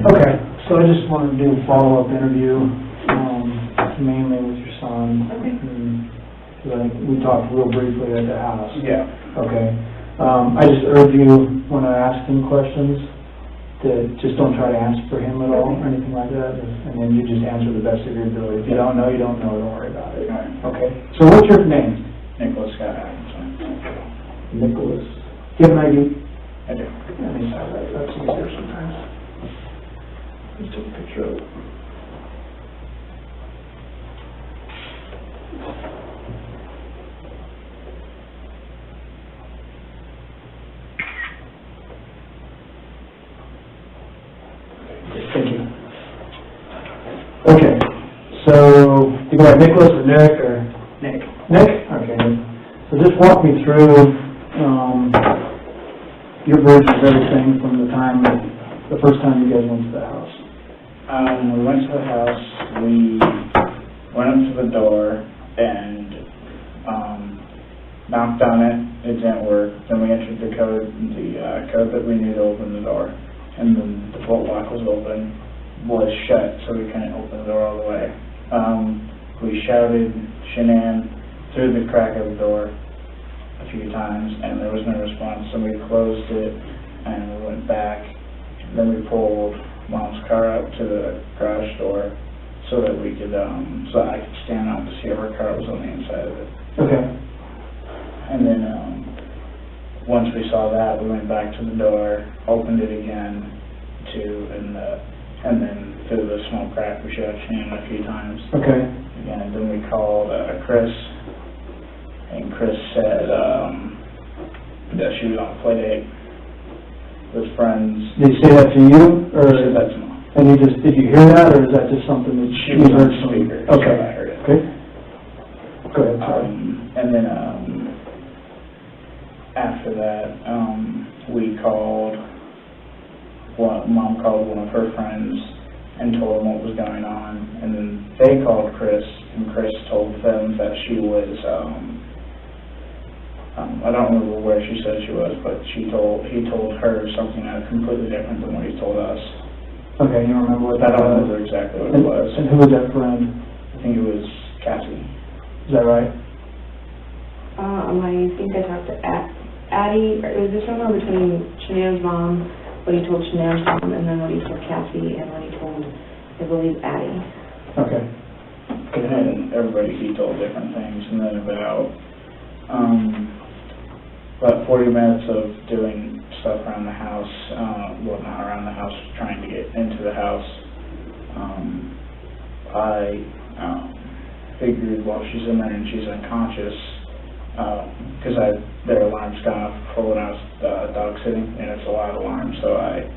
Okay, so I just wanted to do a follow-up interview, mainly with your son. Okay. We talked real briefly at the house. Yeah. Okay. I just urge you, when I ask him questions, to just don't try to answer for him at all or anything like that, and then you just answer the best of your ability. If you don't know, you don't know. Don't worry about it. All right. Okay. So what's your name? Nickolas Atkinson. Nickolas. Do you have an ID? I do. Let me have that. That's easier sometimes. Just took a picture of it. Thank you. Okay, so you go by Nickolas or Nick or? Nick. Nick? Okay. So just walk me through your version of everything from the first time you guys went to the house. We went to the house, we went up to the door and knocked on it. It didn't work. Then we entered the code that we knew to open the door. And then the bolt lock was was shut, so we couldn't open the door all the way. We shouted Shanann through the crack of the door a few times, and there was no response, so we closed it, and we went back. Then we pulled Mom's car up to the garage door so that we could, so I could stand out to see if her car was on the inside of it. Okay. And then, once we saw that, we went back to the door, opened it again, and then through the small crack, we shot Shannon a few times. Okay. And then we called Chris, and Chris said that she was on a play date with friends. Did he say that to you, or? She said that to Mom. And did you hear that, or is that just something that She was on heard the from? speaker, Okay. so I heard it. Okay. Go ahead, sorry. And then after that, we called. Mom called one of her friends and told them what was going on, and then they called Chris, and Chris told them that she was. I don't remember where she said she was, but he told her something completely different than what he told us. Okay, you remember what I that don't was? remember exactly what it was. And who was that friend? I think it was Cassie. Is that right? I think I talked to Addie. Was there somewhere between Shanann's mom, what he told Shanann's mom, and then what he told Cassie, and what he told, I believe, Addie? Okay. And everybody, he told different things, and then about 40 minutes of doing stuff around the house, well, not around the house, trying to get into the house. I figured while she's in there and she's unconscious, because their alarm's gone off before when I was dog sitting, and it's a loud alarm, so I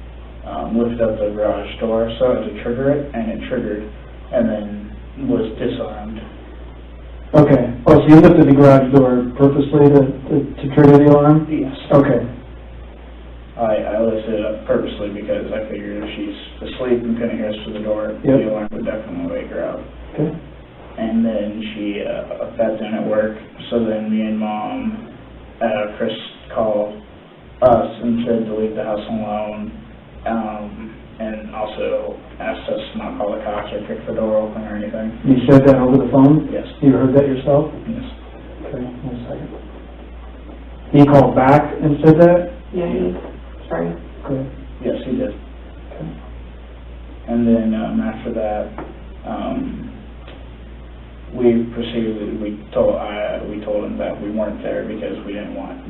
lifted up the garage door so to trigger it, and it triggered, and then was disarmed. Okay. Oh, so you lifted the garage door purposely to trigger the alarm? Yes. Okay. I lifted it up purposely because I figured if she's asleep and couldn't hear us through the door, Yep. the alarm would definitely wake her up. Okay. And then that didn't work, so then me and Mom, Chris called us and said to leave the house alone, and also asked us to not call the cops or kick the door open or anything. You said that over the phone? Yes. You heard that yourself? Yes. Okay, 1 second. He called back and said that? Yeah, sorry. Okay. Yes, he did. Okay. And then after that, we proceeded. We told him that we weren't there because we didn't want,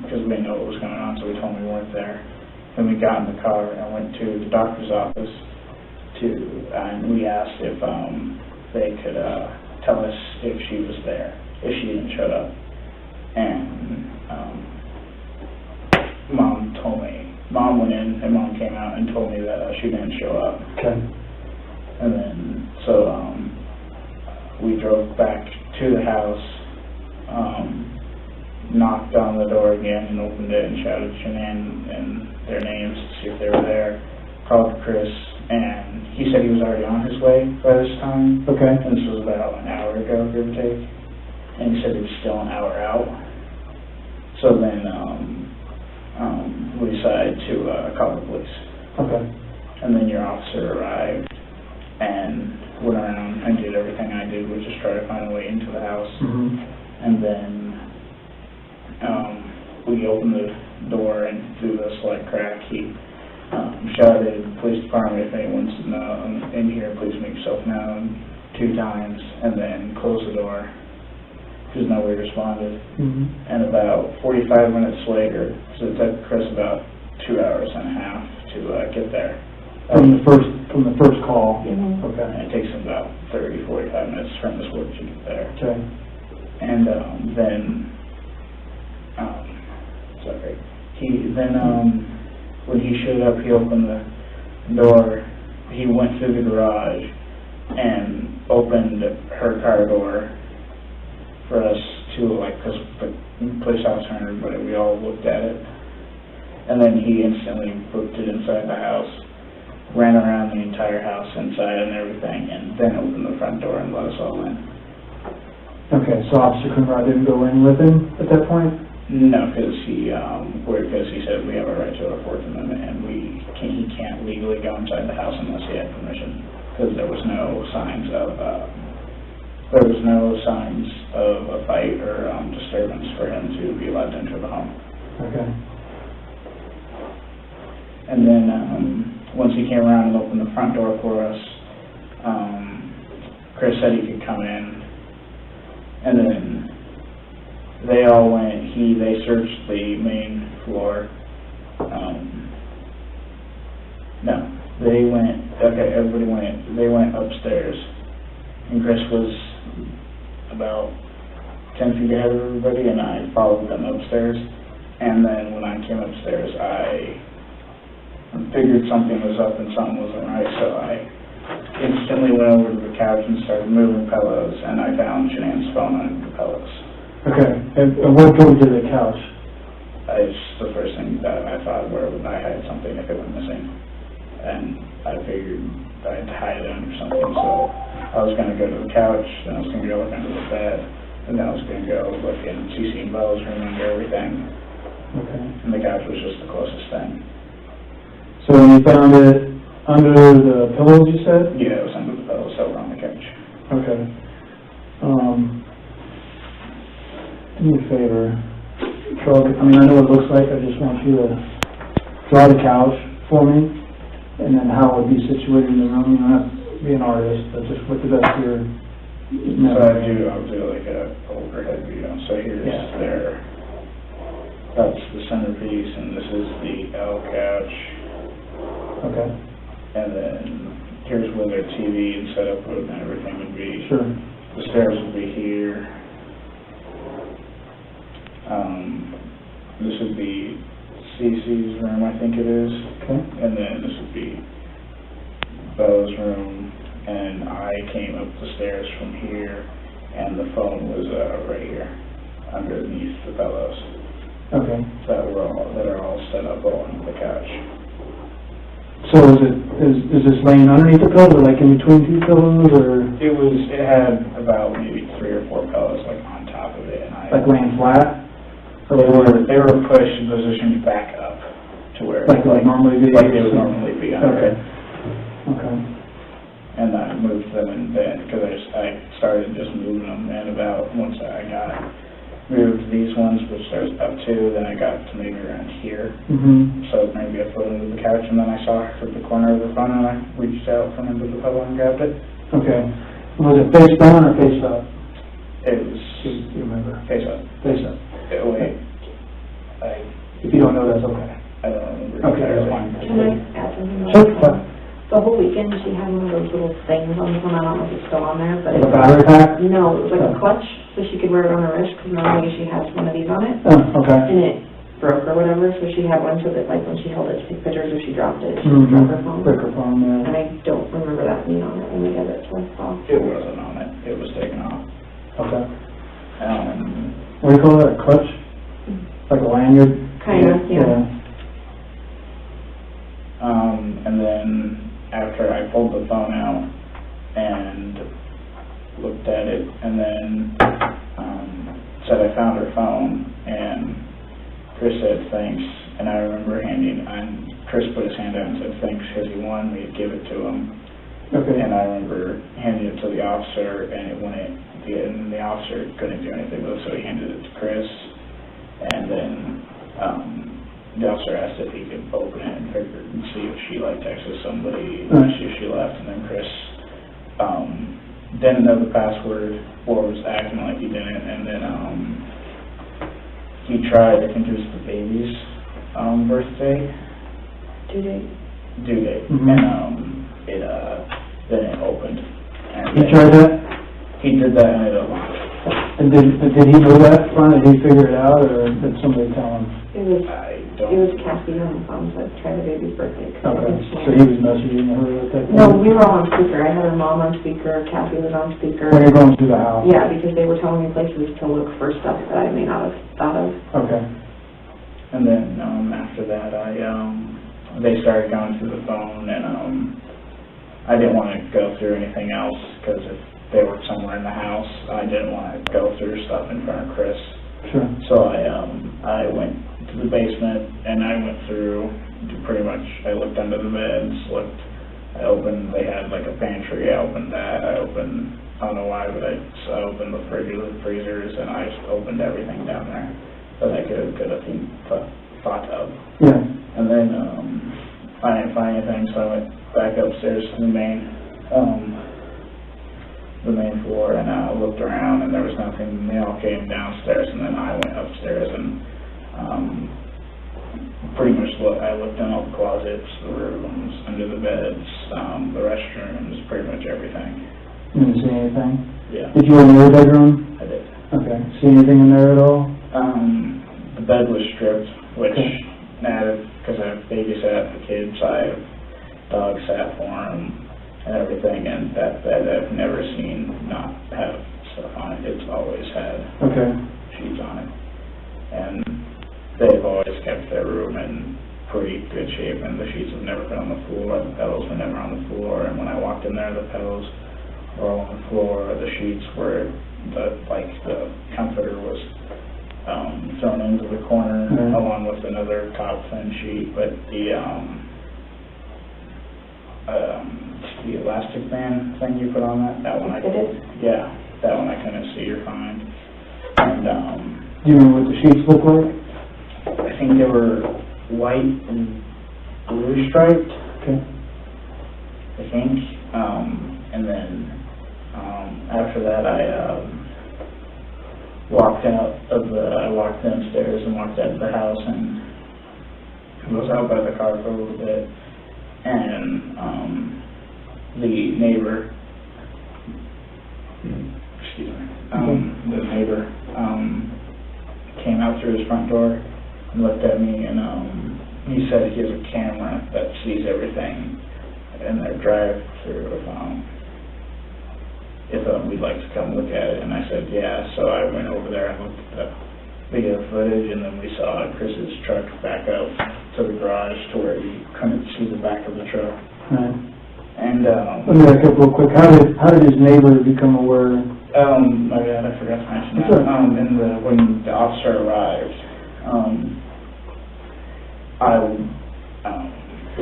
because we didn't know what was going on. So we told him we weren't there. Then we got in the car and went to the doctor's office and we asked if they could tell us if she was there, if she didn't show up. And Mom told me. Mom went in and Mom came out and told me that she didn't show up. Okay. And then, so we drove back to the house, knocked on the door again and opened it and shouted Shanann and their names to see if they were there, called Chris, and he said he was already on his way by this time. Okay. And this was about an hour ago, give or take. And he said he was still an hour out. So then we decided to call the police. Okay. and then your officer arrived and went around and did everything I did, which is try to find a way into the house. And then we opened the door, and through the select crack, he shouted, "Police department, if anyone's in here, please make yourself known," 2 times, and then closed the door because nobody responded. And about 45 minutes later, so it took Chris about 2 hours and a half to get there. From the first call? Okay. And it takes him about 30, 45 minutes from this work to get there. Okay. And then, sorry, when he showed up, he opened the door, he went through the garage and opened her car door for us to, because the police officer and everybody, we all looked at it. And then he instantly booked it inside the house, ran around the entire house inside and everything, and then opened the front door and let us all in. Okay, so Officer Conrad didn't go in with him at that point? No, because he said we have a right to our Fourth Amendment, and he can't legally go inside the house unless he had permission, because there was no signs of a fight or disturbance for him to be allowed to enter the home. Okay. And then once he came around and opened the front door for us, Chris said he could come in, and then they all went. They searched the main floor. Everybody went. They went upstairs, and Chris was about 10 feet ahead of everybody, and I followed them upstairs. And then when I came upstairs, I figured something was up and something wasn't right, so I instantly went over to the couch and started moving pillows, and I found Shanann's phone under the pillows. Okay, and what drove you to the couch? It's the first thing that I thought, where would I hide something if it went missing? And I figured I'd hide it under something, so I was going to go to the couch, then I was going to go look under the bed, and then I was going to go look in CC and Bella's room under everything. Okay. And the couch was just the closest thing. So when you found it under the pillows, you said? Yeah, it was under the pillows, so on the couch. Okay. Do me a favor. I know what it looks like, I just want you to draw the couch for me, and then how it would be situated in the room. You don't have to be an artist, but just with the best of your memory. I'll do like a overhead view. So here's that's the centerpiece, and this is the L couch. Okay. And then here's where their TV and setup and everything would be. Sure. The stairs would be here. This would be Cece's room, I think it is. Okay. And then this would be Bella's room. And I came up the stairs from here, and the phone was right here, underneath the pillows. Okay. That are all set up on the couch. So is this laying underneath the pillows, or like in between 2 pillows, or? It had about maybe 3 or 4 pillows like on top of it, and Like laying flat? they were pushed and positioned back up to where Like they would normally be? Like they would normally be under Okay. it. Okay. And I moved them in bed because I started just moving them, and once I moved these ones, which there's about 2, then I got to maybe around here. So maybe a foot under the couch, and then I saw her at the corner of the phone, and I reached out from under the pillow and grabbed it. Okay. Was it face down or face up? It was Do you remember? face up. Face up. Wait, If you don't know, that's okay. I don't remember. Okay, that's fine. Can I add something? Sure. The whole weekend, she had one of those little things on the phone, I don't know if it's still on there, but The battery pack? no, it was like a clutch, so she could wear it on her wrist, because normally she has one of these on it, Okay. and it broke or whatever, so she had one so that, like, when she held it to take pictures, if she dropped it, she would drop her phone. Microphone, And yeah. I don't remember that being on it when we gave it to us all. It wasn't on it. It was taken off. Okay. Um, What do you call that, a clutch? Like a lanyard? Kind of, yeah. and then after I pulled the phone out and looked at it, and then said I found her phone, and Chris said thanks, and I remember Chris put his hand out and said, thanks, because he wanted me to give it to him. Okay. And I remember handing it to the officer, and the officer couldn't do anything with it, so he handed it to Chris. And then the officer asked if he could open it and see if she texted somebody, if she left, and then Chris didn't know the password or was acting like he didn't, and then he tried, I think it was the baby's birthday. Due date. Mm-hmm. And then it opened. And He tried that? He did that and it opened. And did he know that fun? Did he figure it out, or did somebody tell him? It was I It was Cassie on the phone, so I tried the baby's birthday. Okay, so he was messaging her at that point? No, we were all on speaker. I had her mom on speaker, Cassie was on speaker. When you're going through the house? Yeah, because they were telling me places to look for stuff that I may not have thought of. Okay. And then, after that, they started going through the phone, and, I didn't want to go through anything else, because if they were somewhere in the house, I didn't want to go through stuff in front of Chris. Sure. So I went to the basement, and I went through pretty much, I looked under the beds, they had like a pantry, I opened that, I don't know why, but I opened the freezers, and I just opened everything down there that I could have thought of. Yeah. And then, I didn't find anything, so I went back upstairs to the main floor, and I looked around, and there was nothing. They all came downstairs, and then I went upstairs, and pretty much I looked in all the closets, the rooms, under the beds, the restrooms, pretty much everything. You didn't see anything? Yeah. Did you go in your bedroom? I did. Okay. See anything in there at all? The bed was stripped, which Okay. added, because I babysat the kids, I dog sat for them and everything, and that bed I've never seen not have stuff on it. It's always had sheets on it. And they've always kept their room in pretty good shape, and the sheets have never been on the floor, the pillows were never on the floor, and when I walked in there, the pillows were all on the floor, the sheets were, the comforter was thrown into the corner along with another top thin sheet, but the elastic band thing you put on that one that one I couldn't see or find. And do you know what the sheets look like? I think they were white and blue striped. Okay. I think. And then after that I walked downstairs and walked out of the house and was out by the car for a little bit, and the neighbor came out through his front door and looked at me, and he said he has a camera that sees everything in their drive-through if we'd like to come look at it. And I said yeah, so I went over there and looked at the video footage, and then we saw Chris's truck back up to the garage to where you couldn't see the back of the truck. Right. And let me back up real quick. How did his neighbor become aware? Oh yeah, I forgot to mention that. Sure. When the officer arrived,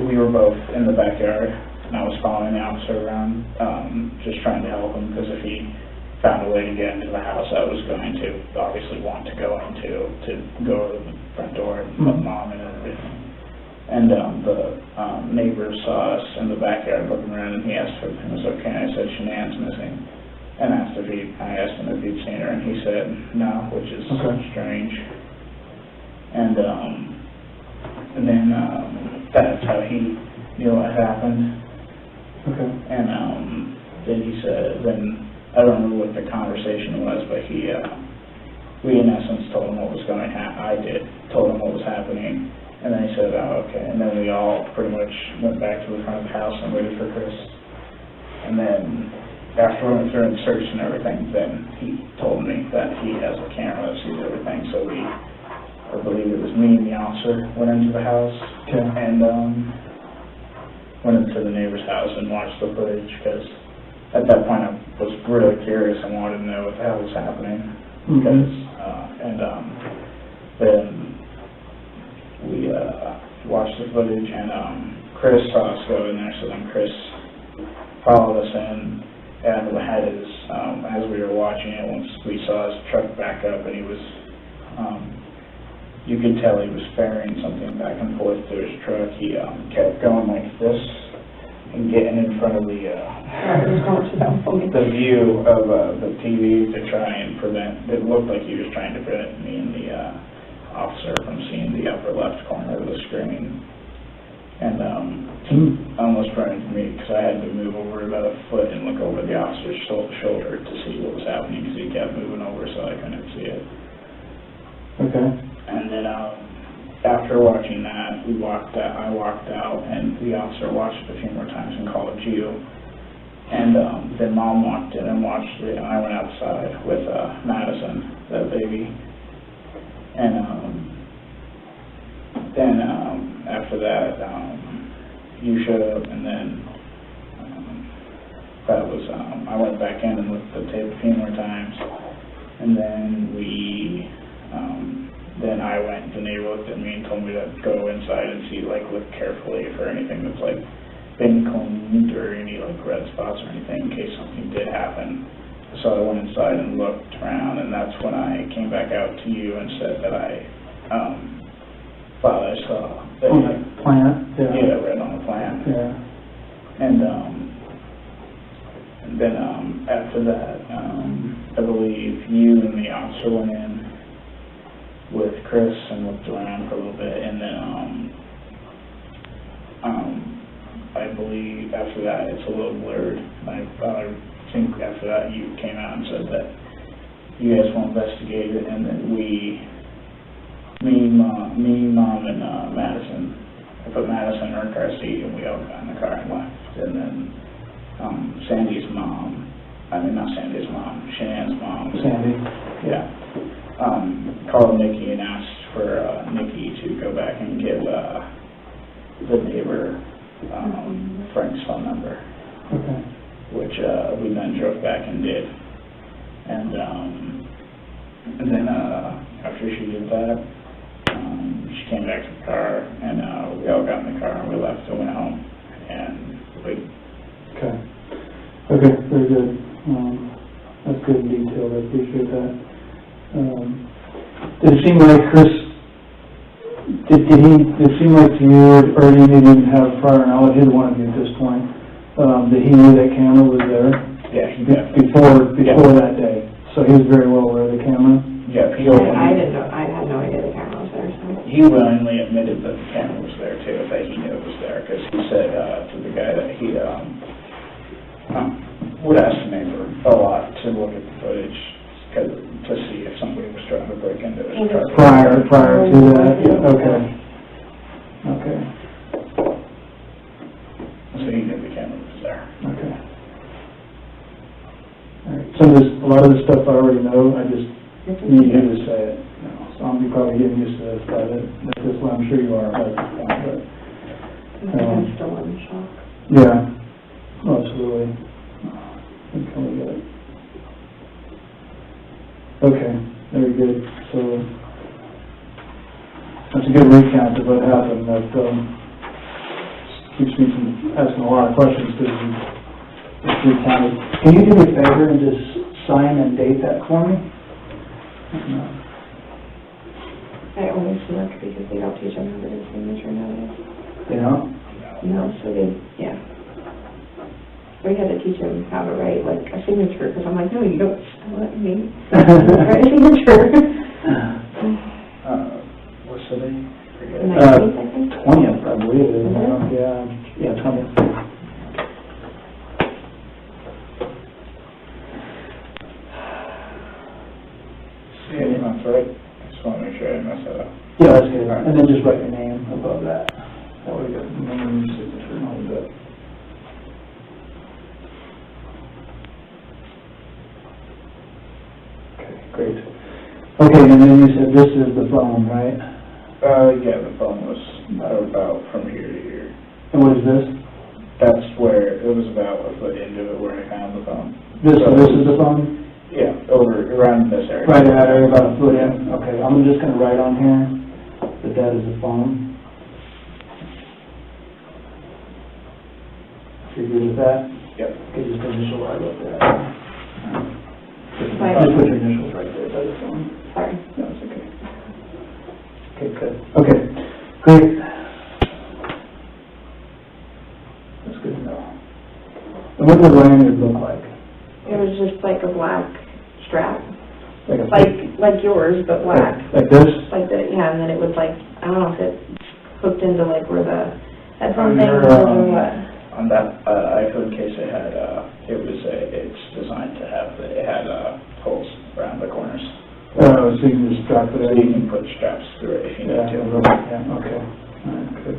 we were both in the backyard, and I was following the officer around, just trying to help him, because if he found a way to get into the house, I was going to obviously want to go to go to the front door and let Mom in and everything. And the neighbor saw us in the backyard looking around, and he asked if it was okay. I said Shanann's missing, and I asked him if he'd seen her, and he said no, which is strange. And then that's how he knew what happened. Okay. And then he said, I don't remember what the conversation was, but we in essence told him what was going to happen. Told him what was happening, and then he said, oh, okay. And then we all pretty much went back to the front of the house and waited for Chris. And then after we went through and searched and everything, then he told me that he has a camera that sees everything. So I believe it was me and the officer went into the house and went into the neighbor's house and watched the footage, because at that point I was really curious and wanted to know what the hell was happening. Because then watched the footage, and Chris saw us go in there, so then Chris followed us in, and had his, as we were watching it, once we saw his truck back up, and he was, you could tell he was ferrying something back and forth to his truck. He kept going like this and getting in front of the view of the TV to try and prevent, it looked like he was trying to prevent me and the officer from seeing the upper left corner of the screen. And he almost ran into me because I had to move over about a foot and look over the officer's shoulder to see what was happening, because he kept moving over so I couldn't see it. Okay. And then after watching that, I walked out, and the officer watched it a few more times and called you. And then Mom walked in and watched it, and I went outside with Madison, that baby. And then after that, you showed up, and then that was, I went back in and looked at the tape a few more times, and then then I went, the neighbor looked at me and told me to go inside and see, like, look carefully for anything that's, like, been cleaned or any, like, red spots or anything in case something did happen. So I went inside and looked around, and that's when I came back out to you and said that I thought I saw that. On the plant? Yeah, right on the plant. Yeah. And then after that, I believe you and the officer went in with Chris and looked around for a little bit, and then I believe after that it's a little blurred. I think after that you came out and said that you guys will investigate it, and then me, Mom, and Madison, I put Madison in her car seat, and we all got in the car and left. And then Sandy's mom, not Sandy's mom, Shanann's mom. Sandy? Yeah. Called Nikki and asked for Nikki to go back and give the neighbor Frank's phone number. Okay. Which we then drove back and did. And then after she did that, she came back to the car, and we all got in the car and we left and went home. And we... Okay. Okay, very good. That's good and detailed. I appreciate that. Did it seem like Chris, did it seem like to you, or you didn't even have prior knowledge, either one of you at this point, that he knew that camera was there? Yeah, he definitely. Before that day. So he was very well aware of the camera? Yeah, I didn't know, I had no idea the camera was there, so. he willingly admitted that the camera was there too, that he knew it was there, because he said to the guy that he would ask the neighbor a lot to look at the footage to see if somebody was trying to break into his truck. Prior to that? Yeah. Okay. Okay. So he knew the camera was there. Okay. All right. So a lot of this stuff I already know, I just need you to say it. So I'm probably getting used to this, but this one I'm sure you are at this point, but. I'm still in shock. Yeah, absolutely. I totally get it. Okay, very good. So that's a good recount of what happened. That keeps me from asking a lot of questions because it's recounted. Can you do me a favor and just sign and date that for me? No. I always look because they don't teach them how to do signature nowadays. You know? No, so yeah. We had to teach them how to write, like, a signature, because I'm like, no, you don't spell it, me. Write a signature. What's the date? The 19th, I think? 20th, I believe it is. Mm-hmm. Yeah, 20th. Yeah, that's right. I just want to make sure I didn't mess that up. Yeah, that's good. And then just write your name above that. That way you got the name and your signature and all of that. Okay, great. Okay, and then you said this is the phone, right? Yeah, the phone was about from here to here. And what is this? That's where, it was about a foot into it where I found the phone. This is the phone? Yeah, around this area. Right in that area, about a foot in? Okay, I'm just gonna write on here that that is the phone. You're good with that? Yep. Okay, just initial right up there. Right. Just put your initials right there, that's fine. Sorry. No, it's okay. Okay, good. Okay, great. That's good to know. And what would the lanyard look like? It was just like a black strap, Like a like yours, but black. Like this? Like that, yeah, and then it was like, I don't know if it hooked into like where the headphone thing Under, was or what. On that iPhone case, it had, it's designed to have, it had holes around the corners. So you can just strap it So in? you can put straps through it if you need Yeah, to. yeah, okay. All right, good.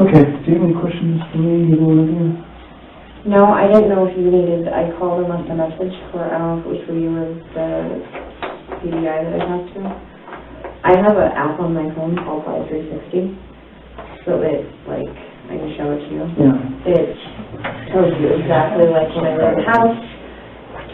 Okay, do you have any questions for me, either one of you? No, I didn't know if you needed, I called and left a message for, I don't know if it was for you or the PDI that I talked to. I have an app on my phone called Fly 360, so it, like, I can show it to you. Yeah. It tells you exactly, like, when I leave the house,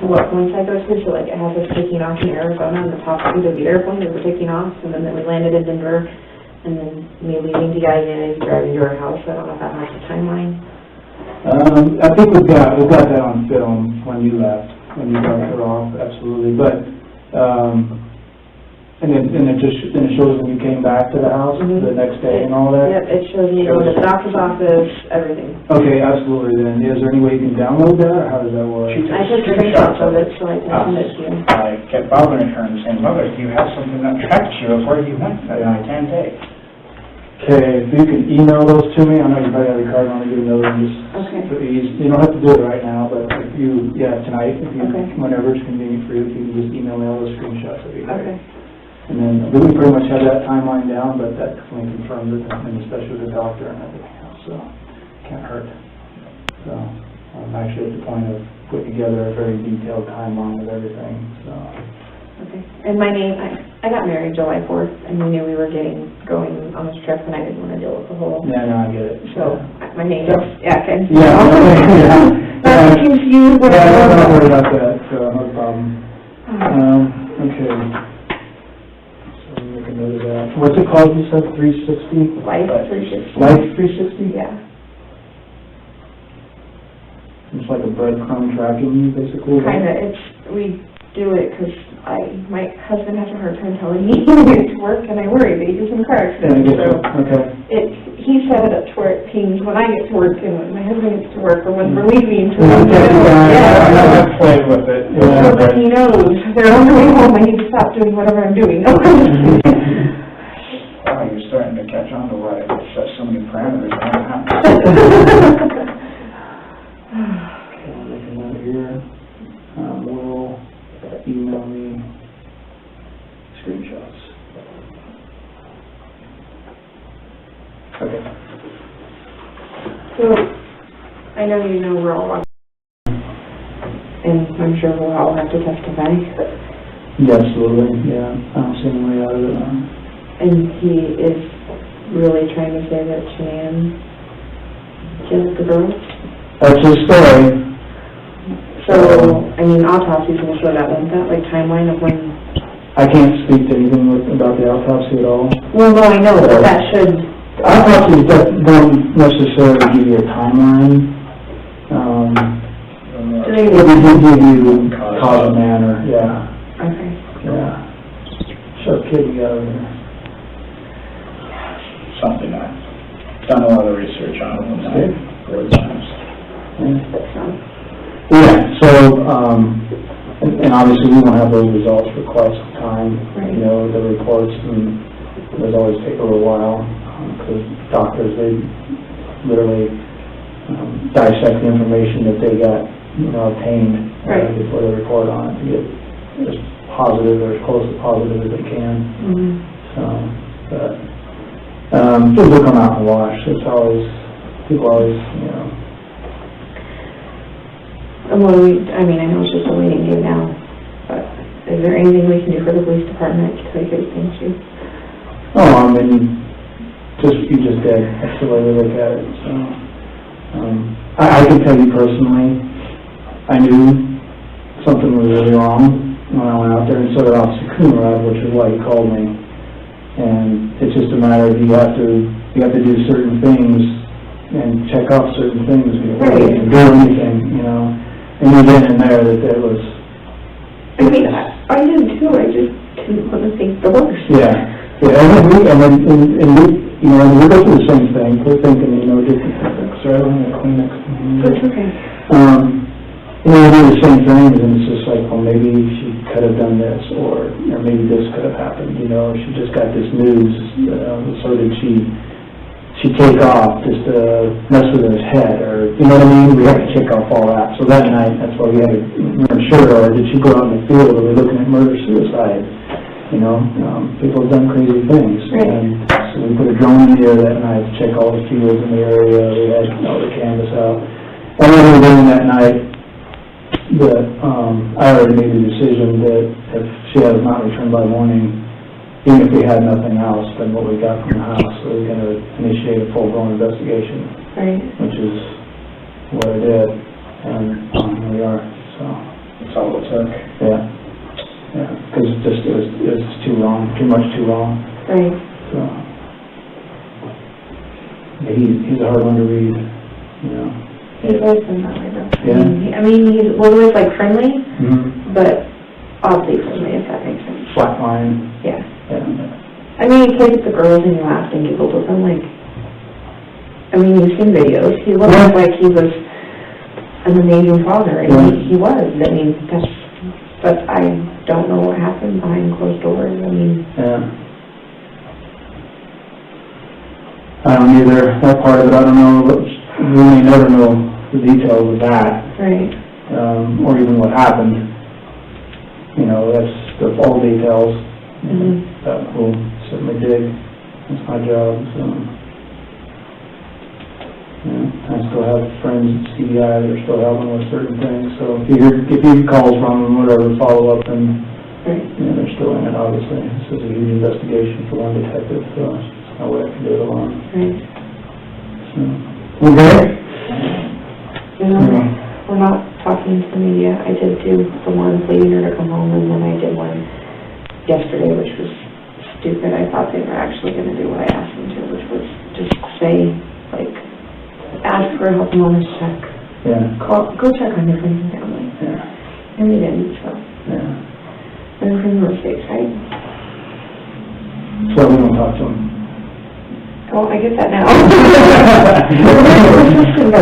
to what points I go to, so like, it has us taking off in Arizona, and the top speed of the airplane as we're taking off, and then we landed in Denver, and then me leaving DIA, driving to our house. I don't know if that has a timeline. I think we've got that on film when you left, when you dropped her off, absolutely, but, and it shows when you came back to the house the next day and all that? Yep, it shows me going to the doctor's office, everything. Okay, absolutely then. Is there any way you can download that, or how does that work? She took I took screenshots of it, so I can send it to you. I kept bothering her and saying, Mother, do you have something that tracks you of where you went that I can't take? Okay, if you can email those to me, I know you probably have your card on, you know, just, Okay. you don't have to do it right now, but if you, tonight, if you, Okay. whenever it's convenient for you, if you can just email me all those screenshots, that'd be great. Okay. And then, we pretty much have that timeline down, but that definitely confirms it, and especially with the doctor and everything else, so, can't hurt. So, I'm actually at the point of putting together a very detailed timeline of everything, so. Okay. And my name, I got married July 4th, and we knew we were going on this trip, and I didn't want to deal with the whole, Yeah, no, I get it. so, my name is, okay. Yeah, Not confused. Yeah, don't worry about that, so, no problem. Okay. So, make a note of that. What's it called, you said, 360? Life 360. Life 360? Yeah. It's like a breadcrumb tracking you, basically? right? Kinda, we do it because my husband has a hard time telling me when he gets to work, and I worry that he gets in a car Yeah, I accident, get you. so Okay. he set it up to where it pings when I get to work and when my husband gets to work, or when we're leaving. So Yeah, I played with it. So that he knows they're on the way home, I need to stop doing whatever I'm doing. Wow, you're starting to catch on to why I set so many parameters on the house. Okay, I'll make a note here. Will email me screenshots. Okay. So, I know you know we're all on, and I'm sure we'll all have to testify. Yeah, absolutely, yeah. I don't see any way out of it. And he is really trying to say that Shanann killed the girl. That's his story. So, I mean, autopsy's gonna show that, won't that, like timeline of when? I can't speak to anything about the autopsy at all. Well, no, I know, but that should. Autopsies don't necessarily give you a timeline. Do they? It will give you cause and manner, yeah, Okay. yeah. Shut kid you got over there. Something I've done a lot of research on when I wrote times. Yeah, so, and obviously we won't have those results for quite some time. Right. You know, the reports, and those always take a little while, because doctors, they literally dissect the information that they got, obtained Right. before they report on it to get as positive or as close to positive as they can. Mm-hmm. So, but, things will come out in the wash. It's always, people always, Well, I mean, I know it's just a waiting game now, but is there anything we can do for the police department to take it against you? Oh, I mean, you just did. That's the way we look at it. So, I can tell you personally, I knew something was really wrong when I went out there, and so did Officer Coonrod, which is why he called me. And it's just a matter of you have to do certain things, and check off certain things before Right. we can do anything, you know? And you get in there that there was... I mean, I did too, I just didn't want to think the worst. Yeah, and we you know, and we go through the same thing, we're thinking, you know, different things, so I don't have a Kleenex. That's okay. You know, we do the same thing, and it's just like, well, maybe she could have done this, or maybe this could have happened, you know, she just got this news, so did she take off just to mess with his head, or, you know what I mean? We have to check off all that. So that night, that's why we had to, we're sure, or did she go out in the field, or we're looking at murder-suicide? You know, people have done crazy things. Right. And so we put a drone in the air that night to check all the fields in the area, we had all the canvas out. And then we were doing that night, that, I already made the decision that if she has not returned by morning, even if we had nothing else than what we got from the house, so we're going to initiate a full-blown investigation, Right. which is what I did, and here we are, so, That's all it took. yeah, because it was too wrong, too much too wrong, Right. so. Yeah, he's a hard one to read, you know. He's always been that way though. Yeah. I mean, he was always like friendly, Mm-hmm. but oddly friendly, if that makes sense. Flat line, Yeah. yeah. I mean, he played with the girls and he laughed and giggled with them, like, I mean, you've seen videos, he looked Yeah. like he was an amazing father, and Yeah. he was, I mean, but I don't know what happened behind closed doors, I mean. Yeah. I don't either, that part of it, I don't know, we may never know the details of that, Right. or even what happened. You know, that's the full details, Mhm. that we'll certainly dig, that's my job, so. Yeah, I still have friends at CDI that are still helping with certain things, so if you get calls from them, whatever, follow up, and, Right. you know, they're still in it, obviously. This is a huge investigation for one detective, so there's no way I can do it alone. Right. So, okay? You know, we're not talking to the media. I did do the one pleading her to come home, and then I did one yesterday, which was stupid. I thought they were actually going to do what I asked them to, which was just say, like, ask for a health and wellness check. Yeah, Go check on your friends and family. yeah, And we didn't, so. yeah. Learn from your mistakes, right? So we don't talk to them. Oh, I get that now.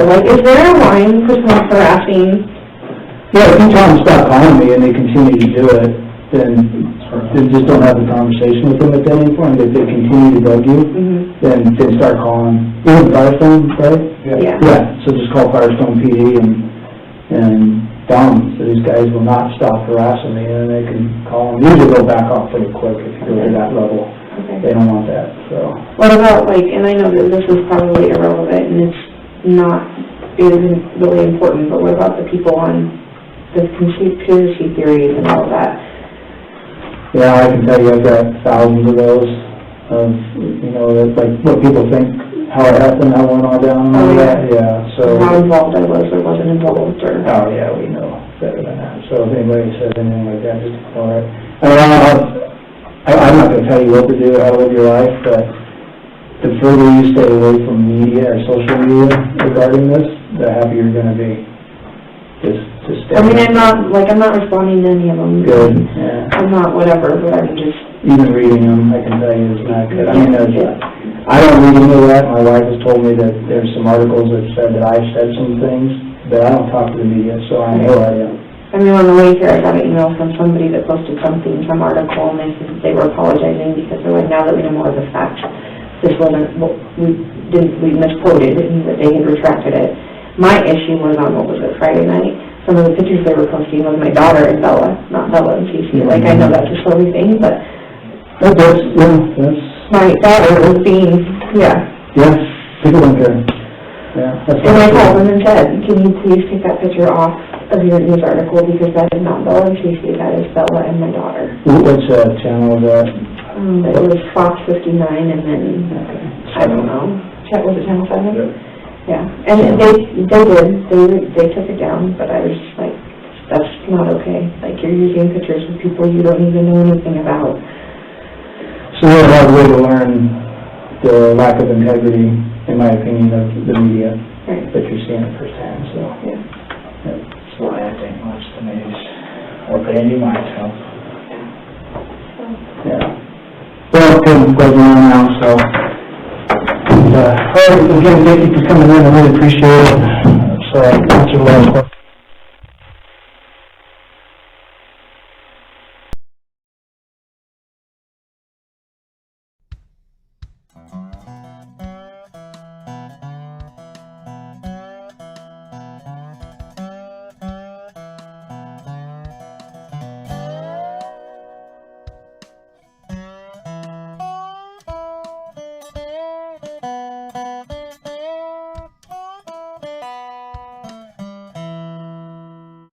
Like, is there a line for someone harassing? Yeah, if you tell them to stop calling me and they continue to do it, then just don't have the conversation with them at that point. If they continue to bug you, then start calling, even Firestone, right? Yeah. Yeah, so just call Firestone PD and tell them, so these guys will not stop harassing me, and they can call them. Usually they'll back off pretty quick if you go to that level. Okay. They don't want that, so. What about, like, and I know that this is probably irrelevant and it's not, it isn't really important, but what about the people on the conspiracy theories and all that? Yeah, I can tell you I've got thousands of those, you know, that's like what people think, how it happened, how it went all down and all that, yeah, so. How involved I was or wasn't involved, or? Oh, yeah, we know better than that, so if anybody says anything like that, just ignore it. I'm not gonna tell you what to do, how to live your life, but the further you stay away from media or social media regarding this, the happier you're gonna be. Just stay. I mean, I'm not responding to any of them. Good, yeah. I'm not whatever, but I'm just. Even reading them, I can tell you, is not good. I mean, I don't read any of that. My wife has told me that there's some articles that said that I said some things, but I don't talk to the media, so I know I am. I mean, on the way here, I got an email from somebody that posted something, some article, and they said that they were apologizing because they're like, now that we know more of the facts, this wasn't, we misquoted, and that they had retracted it. My issue was on, what was it, Friday night? Some of the pictures they were posting was my daughter and Bella, not Bella and Cece. Like, I know that's a silly thing, but That's, my daughter was being, yeah. yeah, people don't care. Yeah, that's And I what called them and said, can you please take that picture off of your news article, because that is not Bella and Cece, that is Bella and my daughter. Which channel was that? It was Fox 59, and then, I don't know, was it Channel 7? Yep. Yeah, and they took it down, but I was like, that's not okay. Like, you're using pictures of people you don't even know anything about. So we have a way to learn the lack of integrity, in my opinion, of the media, Right. that you're seeing it firsthand, so. Yeah. That's why I didn't watch the news, or pay any mind to them. Yeah. Well, I'm glad you're on now, so. And, all right, again, thank you for coming in, I really appreciate it. So, answer a lot of questions.